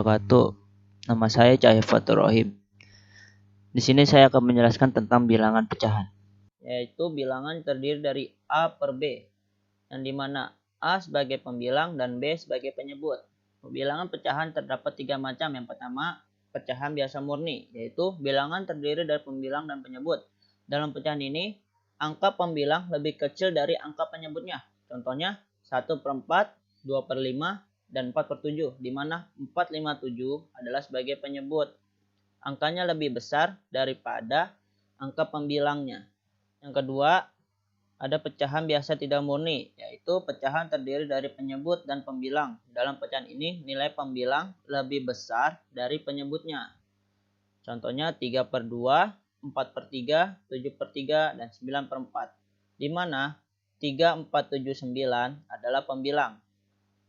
wabarakatuh. Nama saya Cahaya Fatur Rohim. Di sini saya akan menjelaskan tentang bilangan pecahan, yaitu bilangan terdiri dari A per B, yang dimana A sebagai pembilang dan B sebagai penyebut. Bilangan pecahan terdapat 3 macam. Yang pertama, pecahan biasa murni, yaitu bilangan terdiri dari pembilang dan penyebut. Dalam pecahan ini, angka pembilang lebih kecil dari angka penyebutnya. Contohnya 1/4, 2/5, dan 4/7, di mana 4, 5, 7 adalah sebagai penyebut. Angkanya lebih besar daripada angka pembilangnya. Yang kedua, ada pecahan biasa tidak murni, yaitu pecahan terdiri dari penyebut dan pembilang. Dalam pecahan ini, nilai pembilang lebih besar dari penyebutnya. Contohnya 3/2, 4/3, 7/3, dan 9/4, di mana 3, 4, 7, 9 adalah pembilang.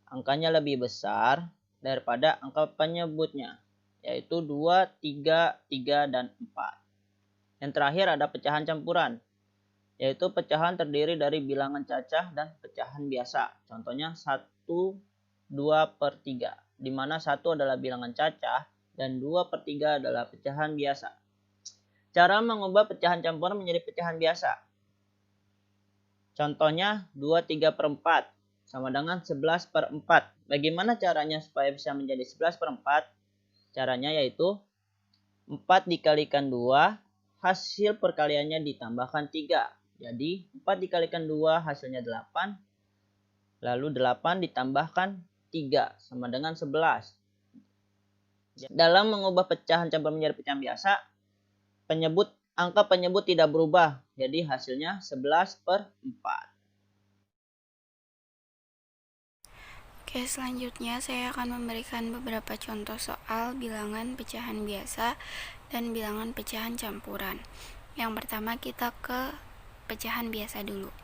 Angkanya lebih besar daripada angka penyebutnya, yaitu 2, 3, 3, dan 4. Yang terakhir ada pecahan campuran, yaitu pecahan terdiri dari bilangan cacah dan pecahan biasa. Contohnya 1, 2/3, di mana 1 adalah bilangan cacah dan 2/3 adalah pecahan biasa. Cara mengubah pecahan campuran menjadi pecahan biasa. Contohnya 2, 3/4 sama dengan 11/4. Bagaimana caranya supaya bisa menjadi 11/4? Caranya yaitu 4 dikalikan 2, hasil perkaliannya ditambahkan 3. Jadi 4 dikalikan 2 hasilnya 8. Lalu 8 ditambahkan 3 sama dengan 11. Dalam mengubah pecahan campuran menjadi pecahan biasa, angka penyebut tidak berubah. Jadi hasilnya 11/4. Oke, selanjutnya saya akan memberikan beberapa contoh soal bilangan pecahan biasa dan bilangan pecahan campuran. Yang pertama kita ke pecahan biasa dulu.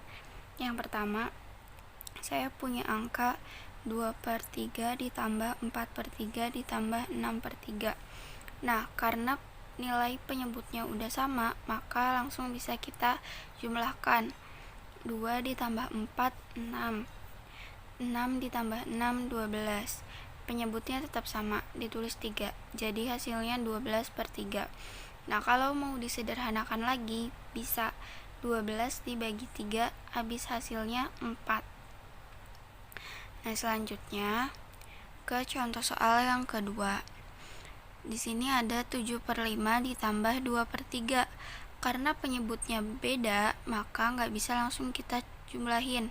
Yang pertama, saya punya angka 2/3 ditambah 4/3 ditambah 6/3. Nah, karena nilai penyebutnya udah sama, maka langsung bisa kita jumlahkan. 2 ditambah 4, 6. 6 ditambah 6, 12. Penyebutnya tetap sama, ditulis 3. Jadi hasilnya 12/3. Nah, kalau mau disederhanakan lagi, bisa 12 dibagi 3, habis hasilnya 4. Nah, selanjutnya ke contoh soal yang kedua. Di sini ada 7/5 ditambah 2/3. Karena penyebutnya beda, maka nggak bisa langsung kita jumlahin.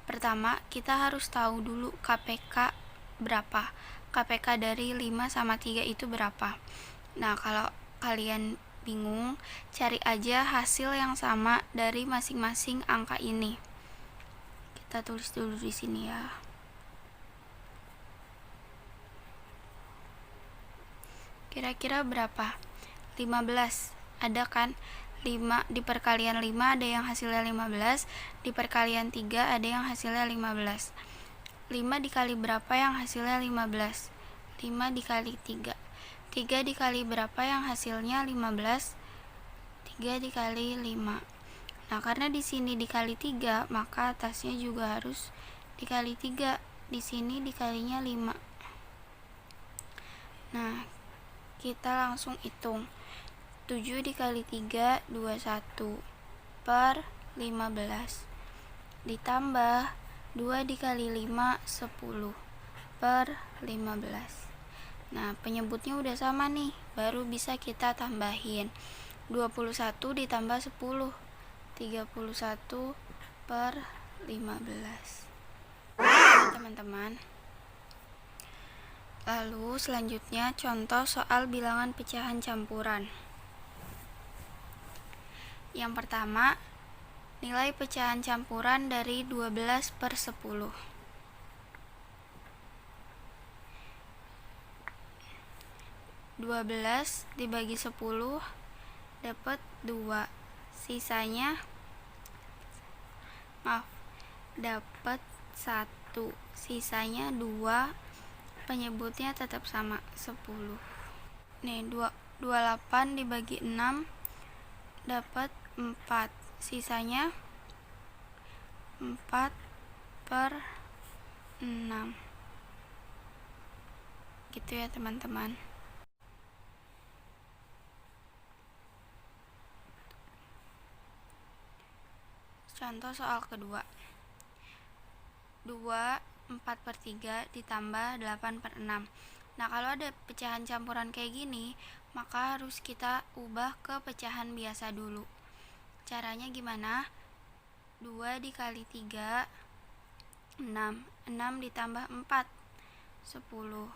Pertama, kita harus tahu dulu KPK berapa. KPK dari 5 sama 3 itu berapa. Nah, kalau kalian bingung, cari aja hasil yang sama dari masing-masing angka ini. Kita tulis dulu di sini ya. Kira-kira berapa? 15. Ada kan? 5 di perkalian 5 ada yang hasilnya 15, di perkalian 3 ada yang hasilnya 15. 5 dikali berapa yang hasilnya 15? 5 dikali 3. 3 dikali berapa yang hasilnya 15? 3 dikali 5. Nah, karena di sini dikali 3, maka atasnya juga harus dikali 3. Di sini dikalinya 5. Nah, kita langsung hitung. 7 dikali 3, 21 per 15. Ditambah 2 dikali 5, 10 per 15. Nah, penyebutnya udah sama nih, baru bisa kita tambahin. 21 ditambah 10, 31 per 15. Nah, teman-teman. Lalu selanjutnya contoh soal bilangan pecahan campuran. Yang pertama, nilai pecahan campuran dari 12/10. 12 dibagi 10 dapat 2. Sisanya dapat 1. Sisanya 2. Penyebutnya tetap sama, 10. Nih, 28 dibagi 6 dapat 4. Sisanya 4/6. Gitu ya teman-teman. Contoh soal kedua. 2/4/3 ditambah 8/6. Nah, kalau ada pecahan campuran kayak gini, maka harus kita ubah ke pecahan biasa dulu. Caranya gimana? 2 dikali 3, 6. 6 ditambah 4, 10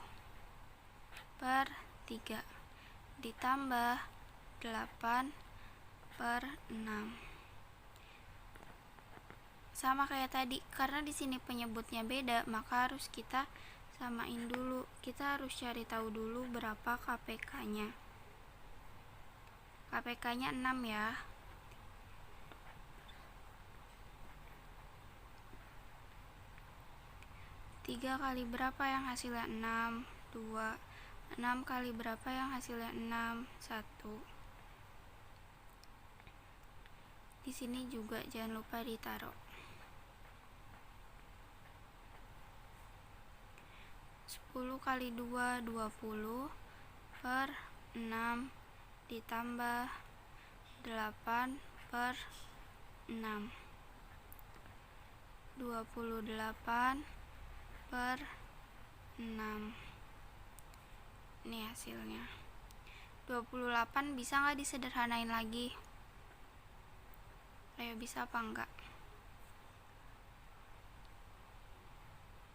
per 3 ditambah 8/6. Sama kayak tadi, karena di sini penyebutnya beda, maka harus kita samain dulu. Kita harus cari tahu dulu berapa KPK-nya. KPK-nya 6 ya. 3 kali berapa yang hasilnya 6? 2. 6 kali berapa yang hasilnya 6? 1. Di sini juga jangan lupa ditaruh. 10 kali 2, 20 per 6 ditambah 8/6. 28 per 6. Ini hasilnya. 28 bisa nggak disederhanain lagi? Ayo, bisa apa enggak?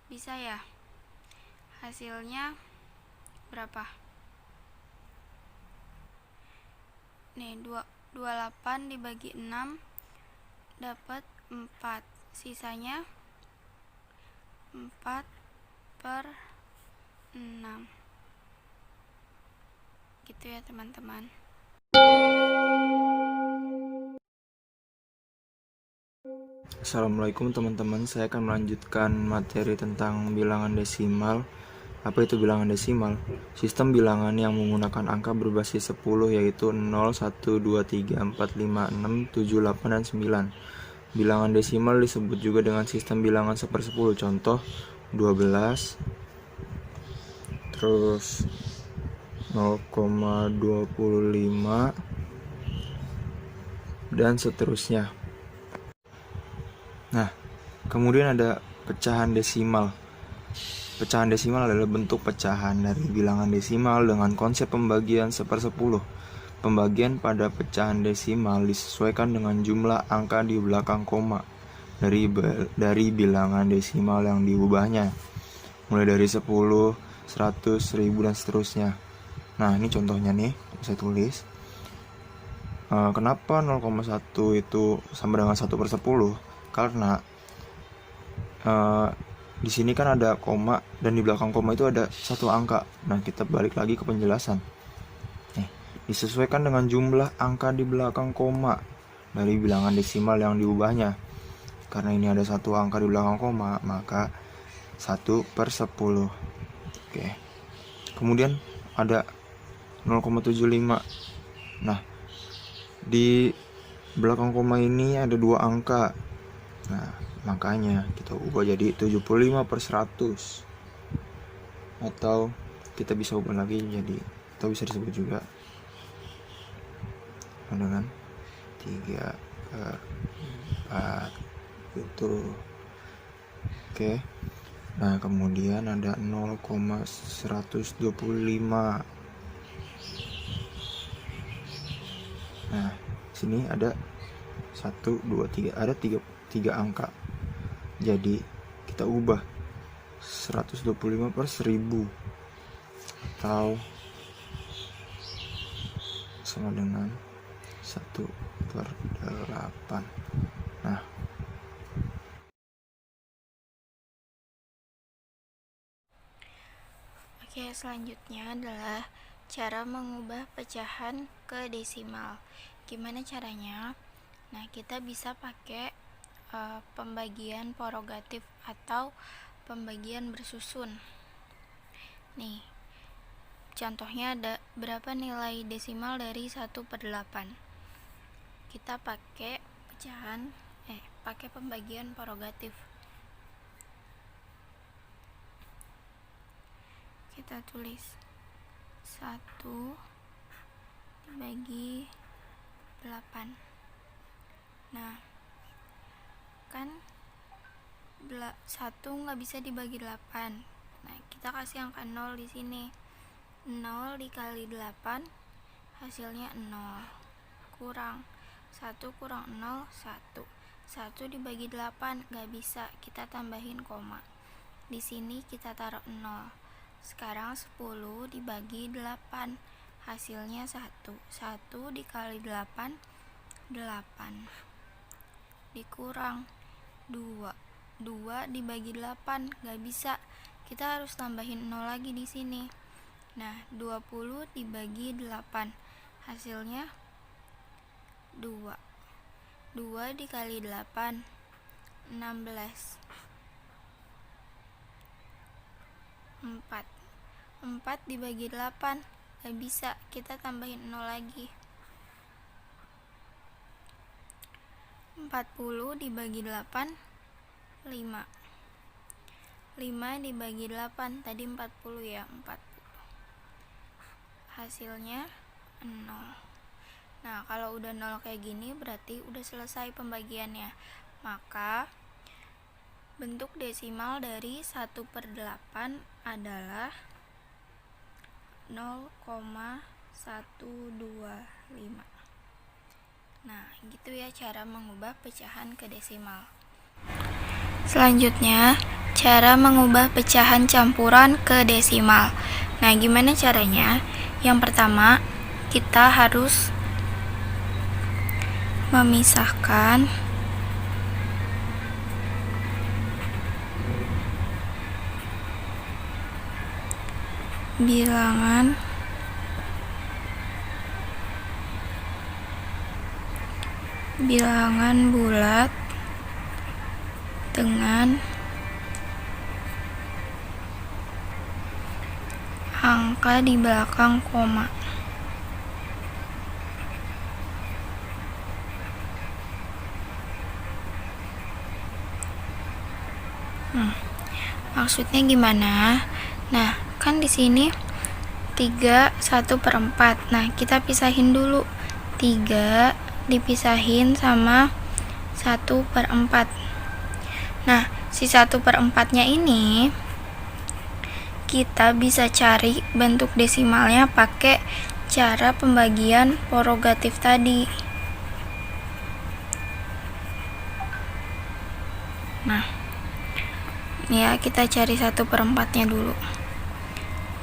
Bisa ya? Hasilnya berapa? Nih, 28 dibagi 6 dapat 4. Sisanya 4/6. Gitu ya teman-teman. Assalamualaikum teman-teman, saya akan melanjutkan materi tentang bilangan desimal. Apa itu bilangan desimal? Sistem bilangan yang menggunakan angka berbasis 10 yaitu 0, 1, 2, 3, 4, 5, 6, 7, 8, dan 9. Bilangan desimal disebut juga dengan sistem bilangan 1/10. Contoh 12, terus 0,25 dan seterusnya. Nah, kemudian ada pecahan desimal. Pecahan desimal adalah bentuk pecahan dari bilangan desimal dengan konsep pembagian 1/10. Pembagian pada pecahan desimal disesuaikan dengan jumlah angka di belakang koma dari bilangan desimal yang diubahnya, mulai dari 10, 100, 1000, dan seterusnya. Nah, ini contohnya nih, saya tulis. Kenapa 0,1 itu sama dengan 1/10? Karena di sini kan ada koma dan di belakang koma itu ada satu angka. Nah, kita balik lagi ke penjelasan. Disesuaikan dengan jumlah angka di belakang koma dari bilangan desimal yang diubahnya. Karena ini ada satu angka di belakang koma, maka 1/10. Oke. Kemudian ada 0,75. Nah, di belakang koma ini ada dua angka. Nah, makanya kita ubah jadi 75/100. Atau kita bisa ubah lagi jadi, atau bisa disebut juga dengan 3/4 gitu. Oke. Nah, kemudian ada 0,125. Nah, sini ada 1, 2, 3, ada 3 angka. Jadi kita ubah 125/1000 atau sama dengan 1/8. Nah, Oke, selanjutnya adalah cara mengubah pecahan ke desimal. Gimana caranya? Nah, kita bisa pakai pembagian porogatif atau pembagian bersusun. Nih, contohnya ada berapa nilai desimal dari 1/8. Kita pakai pakai pembagian porogatif. kita tulis 1 dibagi 8. Nah, kan 1 nggak bisa dibagi 8. Nah, kita kasih angka 0 di sini. 0 dikali 8 hasilnya 0. Kurang 1 kurang 0, 1. 1 dibagi 8 nggak bisa, kita tambahin koma. Di sini kita taruh 0. Sekarang 10 dibagi 8 hasilnya 1. 1 dikali 8, 8. Dikurang 2. 2 dibagi 8 nggak bisa, kita harus tambahin 0 lagi di sini. Nah, 20 dibagi 8 hasilnya 2. 2 dikali 8, 16. 4 dibagi 8 gak bisa, kita tambahin 0 lagi. 40 dibagi 8, 5. 5 dibagi 8, tadi 40 ya, 40. Hasilnya 0. Nah, kalau udah 0 kayak gini berarti udah selesai pembagiannya. Maka bentuk desimal dari 1/8 adalah 0,125. Nah, gitu ya cara mengubah pecahan ke desimal. Selanjutnya, cara mengubah pecahan campuran ke desimal. Nah, gimana caranya? Yang pertama, kita harus memisahkan bilangan bulat dengan angka di belakang koma. Maksudnya gimana? Nah, kan di sini 3 1/4. Nah, kita pisahin dulu. 3 dipisahin sama 1/4. Nah, si 1/4-nya ini kita bisa cari bentuk desimalnya pakai cara pembagian porogatif tadi. Nah, ya, kita cari 1/4-nya dulu.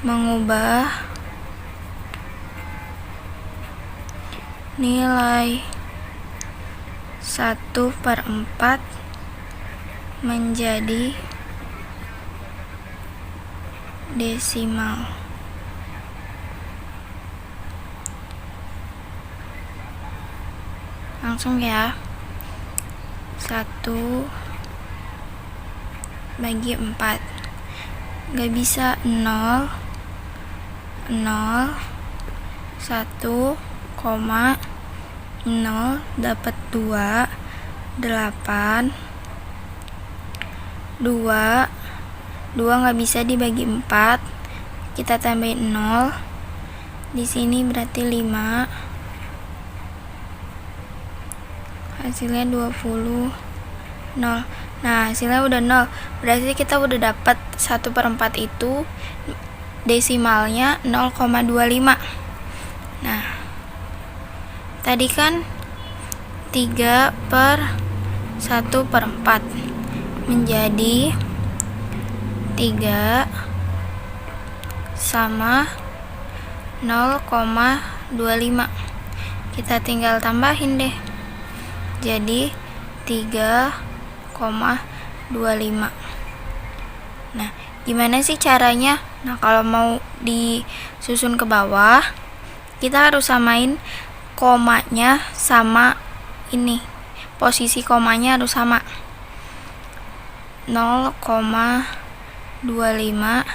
Mengubah nilai 1/4 menjadi desimal. Langsung ya. 1 bagi 4 gak bisa, 0 0 1, 0 dapat 2, 8. 2 nggak bisa dibagi 4, kita tambahin 0 di sini berarti 5. Hasilnya 20, 0. Nah, hasilnya udah 0. Berarti kita udah dapat 1/4 itu desimalnya 0,25. Nah, tadi kan 3/1/4 menjadi 3 sama 0,25. Kita tinggal tambahin deh. Jadi 3,25. Nah, gimana sih caranya? Nah, kalau mau disusun ke bawah, kita harus samain komanya sama ini. Posisi komanya harus sama. 0,25.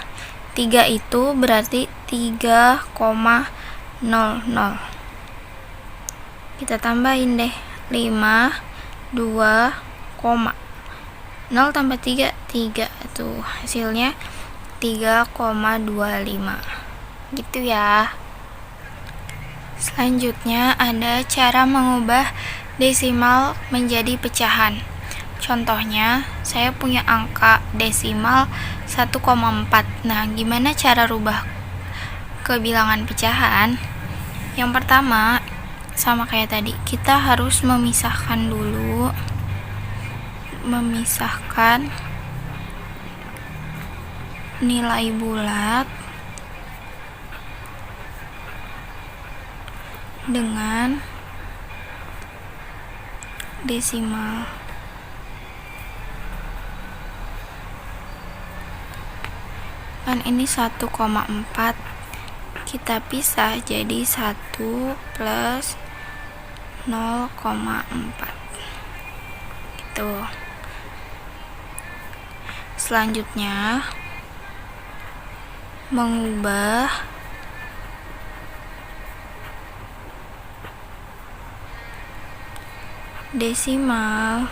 3 itu berarti 3,00. Kita tambahin deh. 5, 2, 0 tambah 3, 3. Tuh, hasilnya 3,25 gitu ya. Selanjutnya ada cara mengubah desimal menjadi pecahan. Contohnya, saya punya angka desimal 1,4. Nah, gimana cara rubah ke bilangan pecahan? Yang pertama, sama kayak tadi, kita harus memisahkan dulu. Memisahkan nilai bulat dengan desimal. Kan ini 1,4, kita pisah jadi 1 plus 0,4 gitu. Selanjutnya mengubah desimal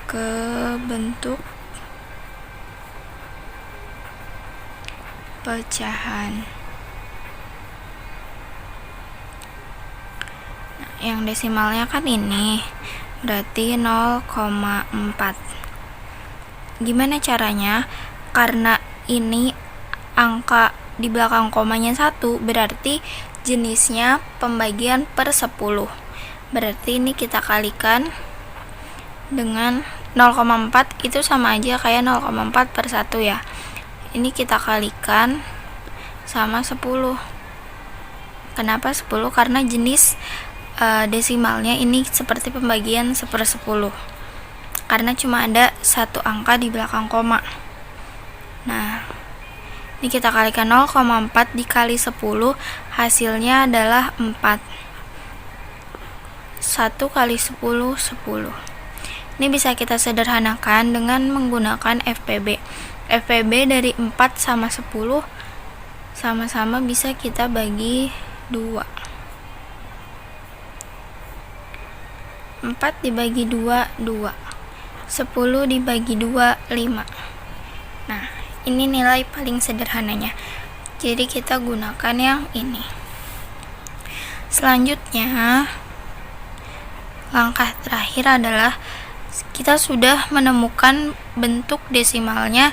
ke bentuk pecahan. Nah, yang desimalnya kan ini, berarti 0,4. Gimana caranya? Karena ini angka di belakang komanya 1, berarti jenisnya pembagian per 10. Berarti ini kita kalikan dengan 0,4, itu sama aja kayak 0,4 per 1 ya. Ini kita kalikan sama 10. Kenapa 10? Karena jenis desimalnya ini seperti pembagian 1/10. Karena cuma ada satu angka di belakang koma. Nah, ini kita kalikan 0,4 dikali 10, hasilnya adalah 4. 1 kali 10, 10. Ini bisa kita sederhanakan dengan menggunakan FPB. FPB dari 4 sama 10 sama-sama bisa kita bagi 2. 4 dibagi 2, 2. 10 dibagi 2, 5. Nah, ini nilai paling sederhananya. Jadi kita gunakan yang ini. Selanjutnya, langkah terakhir adalah kita sudah menemukan bentuk desimalnya.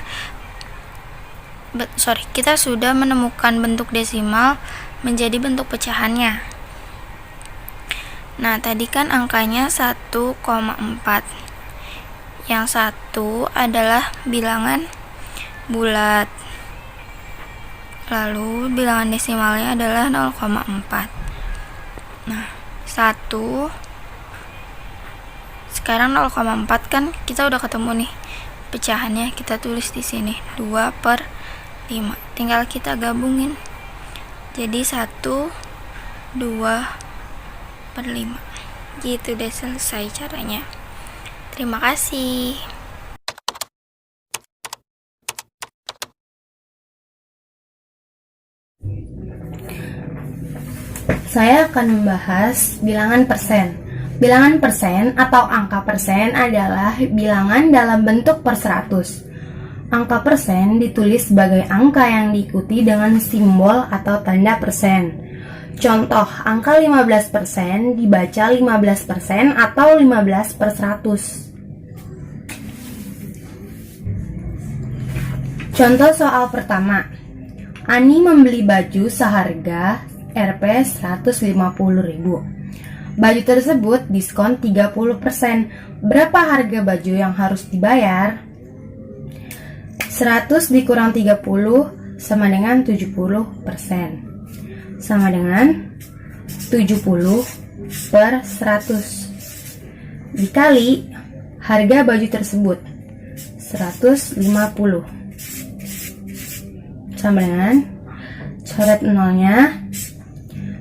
Kita sudah menemukan bentuk desimal menjadi bentuk pecahannya. Nah, tadi kan angkanya 1,4. Yang 1 adalah bilangan bulat. Lalu bilangan desimalnya adalah 0,4. Nah, 1 sekarang 0,4 kan kita udah ketemu nih pecahannya, kita tulis di sini 2/5. Tinggal kita gabungin. Jadi 1 2/5. Gitu deh, selesai caranya. Terima kasih. Saya akan membahas bilangan persen. Bilangan persen atau angka persen adalah bilangan dalam bentuk per 100. Angka persen ditulis sebagai angka yang diikuti dengan simbol atau tanda persen. Contoh, angka 15% dibaca 15% atau 15/100. Contoh soal pertama. Ani membeli baju seharga Rp150.000. Baju tersebut diskon 30%. Berapa harga baju yang harus dibayar? 100 dikurang 30 sama dengan 70%. Sama dengan 70/100. Dikali harga baju tersebut 150. Sama dengan, coret nolnya,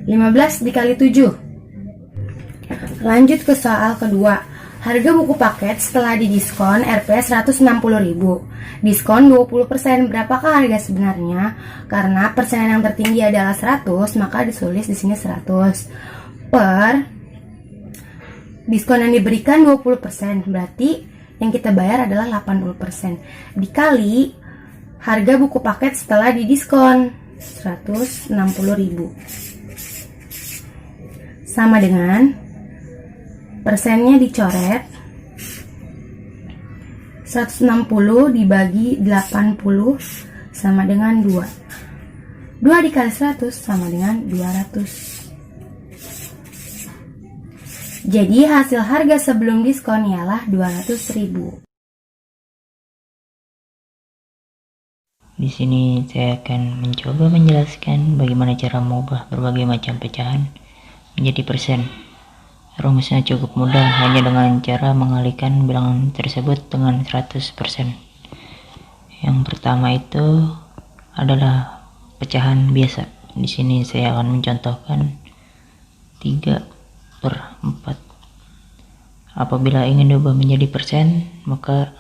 15 dikali 7. Lanjut ke soal kedua. Harga buku paket setelah didiskon Rp160.000. Diskon 20%. Berapakah harga sebenarnya? Karena persenan yang tertinggi adalah 100, maka ditulis di sini 100 per diskon yang diberikan 20%. Berarti yang kita bayar adalah 80%. Dikali harga buku paket setelah didiskon 160.000. Sama dengan persennya dicoret, 160 dibagi 80 sama dengan 2. 2 dikali 100 sama dengan 200. Jadi hasil harga sebelum diskon ialah 200.000. Di sini saya akan mencoba menjelaskan bagaimana cara mengubah berbagai macam pecahan menjadi persen. Rumusnya cukup mudah, hanya dengan cara mengalihkan bilangan tersebut dengan 100%. Yang pertama itu adalah pecahan biasa. Di sini saya akan mencontohkan 3/4. Apabila ingin diubah menjadi persen, maka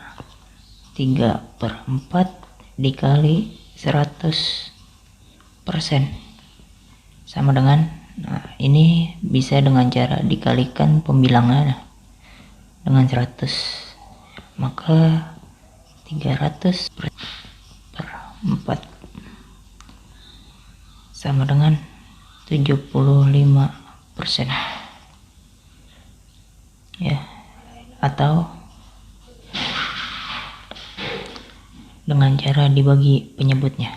3/4 dikali 100% sama dengan, ini bisa dengan cara dikalikan pembilangan dengan 100, maka 300/4 sama dengan 75%, ya, atau dengan cara dibagi penyebutnya.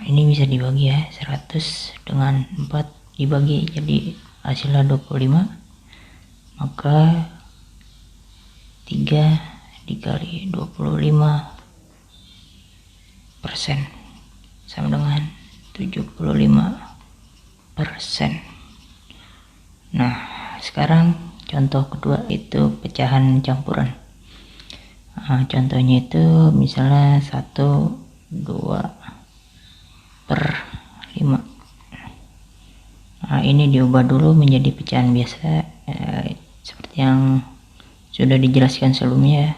Ini bisa dibagi ya, 100 dengan 4 dibagi jadi hasilnya 25, maka 3 dikali 25% sama dengan 75%. Nah, sekarang contoh kedua itu pecahan campuran. Contohnya itu misalnya 1/2/5. Ini diubah dulu menjadi pecahan biasa, seperti yang sudah dijelaskan sebelumnya.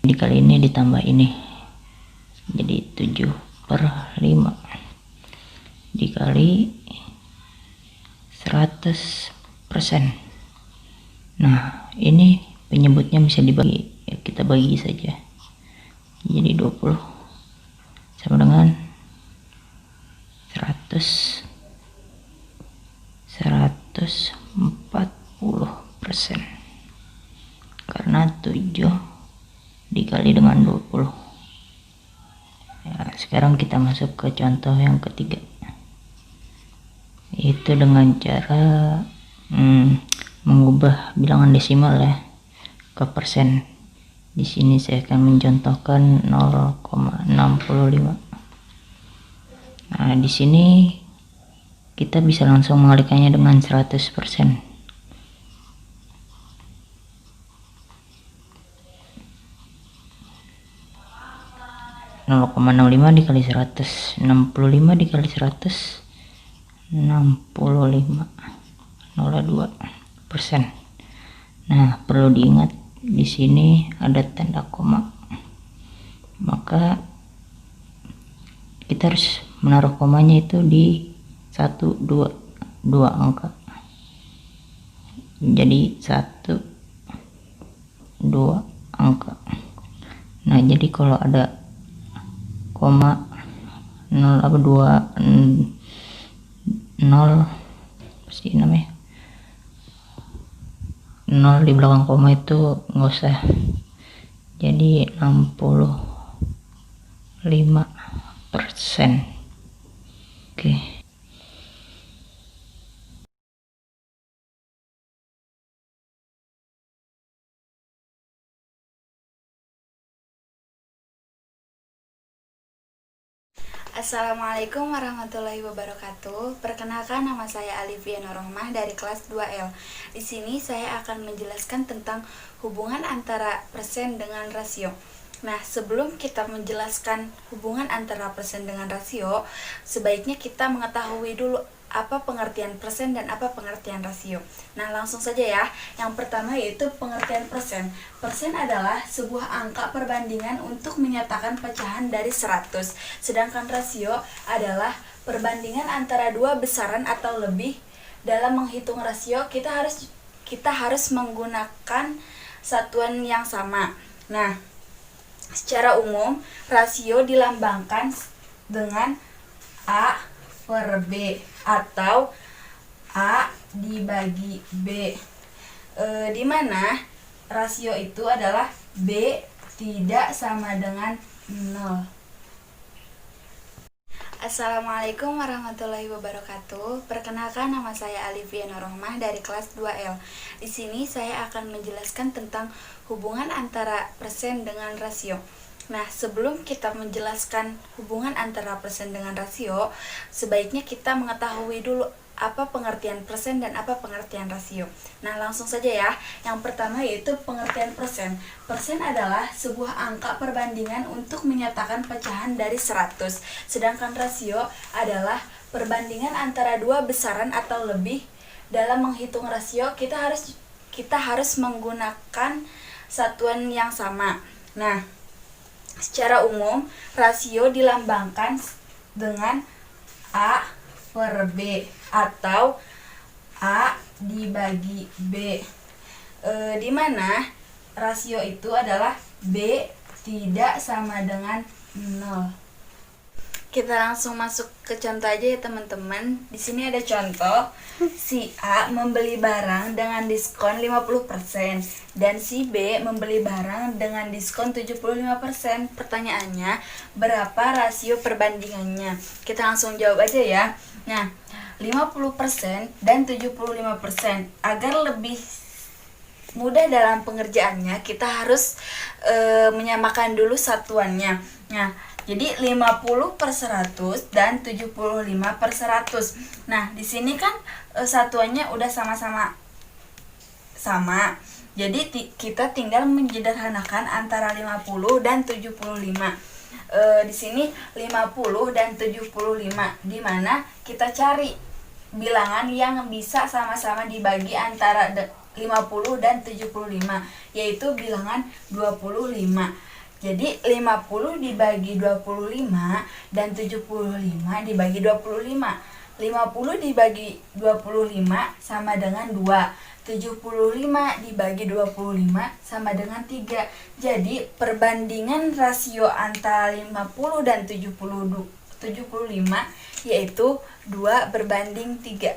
Dikali ini ditambah ini jadi 7/5 dikali 100%. Nah, ini penyebutnya bisa dibagi, ya, kita bagi saja jadi 20 sama dengan 140%, karena 7 dikali dengan 20. Ya, sekarang kita masuk ke contoh yang ketiga, itu dengan cara mengubah bilangan desimal ya ke persen. Di sini saya akan mencontohkan 0,65. Nah, di sini kita bisa langsung mengalihkannya dengan 100%. (0,65 dikali 100), 65 dikali 100, 65, 0,2%. Nah, perlu diingat di sini ada tanda koma, maka kita harus menaruh komanya itu di 1, 2 angka. Jadi 1, 2 angka. Nah, jadi kalau ada koma 0 pasti namanya 0 di belakang koma itu nggak usah, jadi 65%. Oke. Assalamualaikum warahmatullahi wabarakatuh. Perkenalkan, nama saya Alifia Nurrohmah dari kelas 2L. Di sini saya akan menjelaskan tentang hubungan antara persen dengan rasio. Nah, sebelum kita menjelaskan hubungan antara persen dengan rasio, sebaiknya kita mengetahui dulu apa pengertian persen dan apa pengertian rasio. Nah, langsung saja ya. Yang pertama yaitu pengertian persen. Persen adalah sebuah angka perbandingan untuk menyatakan pecahan dari 100. Sedangkan rasio adalah perbandingan antara dua besaran atau lebih dalam menghitung rasio kita harus menggunakan satuan yang sama. Nah, secara umum rasio dilambangkan dengan A per B atau A dibagi B, di mana rasio itu adalah B tidak sama dengan 0. Assalamualaikum warahmatullahi wabarakatuh. Perkenalkan, nama saya Alivia Nurrohmah dari kelas 2L. Di sini saya akan menjelaskan tentang hubungan antara persen dengan rasio. Nah, sebelum kita menjelaskan hubungan antara persen dengan rasio, sebaiknya kita mengetahui dulu apa pengertian persen dan apa pengertian rasio. Nah, langsung saja ya. Yang pertama yaitu pengertian persen. Persen adalah sebuah angka perbandingan untuk menyatakan pecahan dari 100. Sedangkan rasio adalah perbandingan antara dua besaran atau lebih. Dalam menghitung rasio kita harus menggunakan satuan yang sama. Nah, secara umum rasio dilambangkan dengan A per B atau A dibagi B, di mana rasio itu adalah B tidak sama dengan 0. Kita langsung masuk ke contoh aja ya teman-teman. Di sini ada contoh, si A membeli barang dengan diskon 50% dan si B membeli barang dengan diskon 75%. Pertanyaannya, berapa rasio perbandingannya? Kita langsung jawab aja ya. Nah, 50% dan 75%. Agar lebih mudah dalam pengerjaannya, kita harus menyamakan dulu satuannya. Nah, jadi 50/100 dan 75/100. Nah, di sini kan satuannya udah sama-sama sama. Jadi kita tinggal menyederhanakan antara 50 dan 75. Di sini 50 dan 75, di mana kita cari bilangan yang bisa sama-sama dibagi antara 50 dan 75, yaitu bilangan 25. Jadi 50 dibagi 25 dan 75 dibagi 25. 50 dibagi 25 sama dengan 2. 75 dibagi 25 sama dengan 3. Jadi perbandingan rasio antara 50 dan 75 yaitu 2 berbanding 3.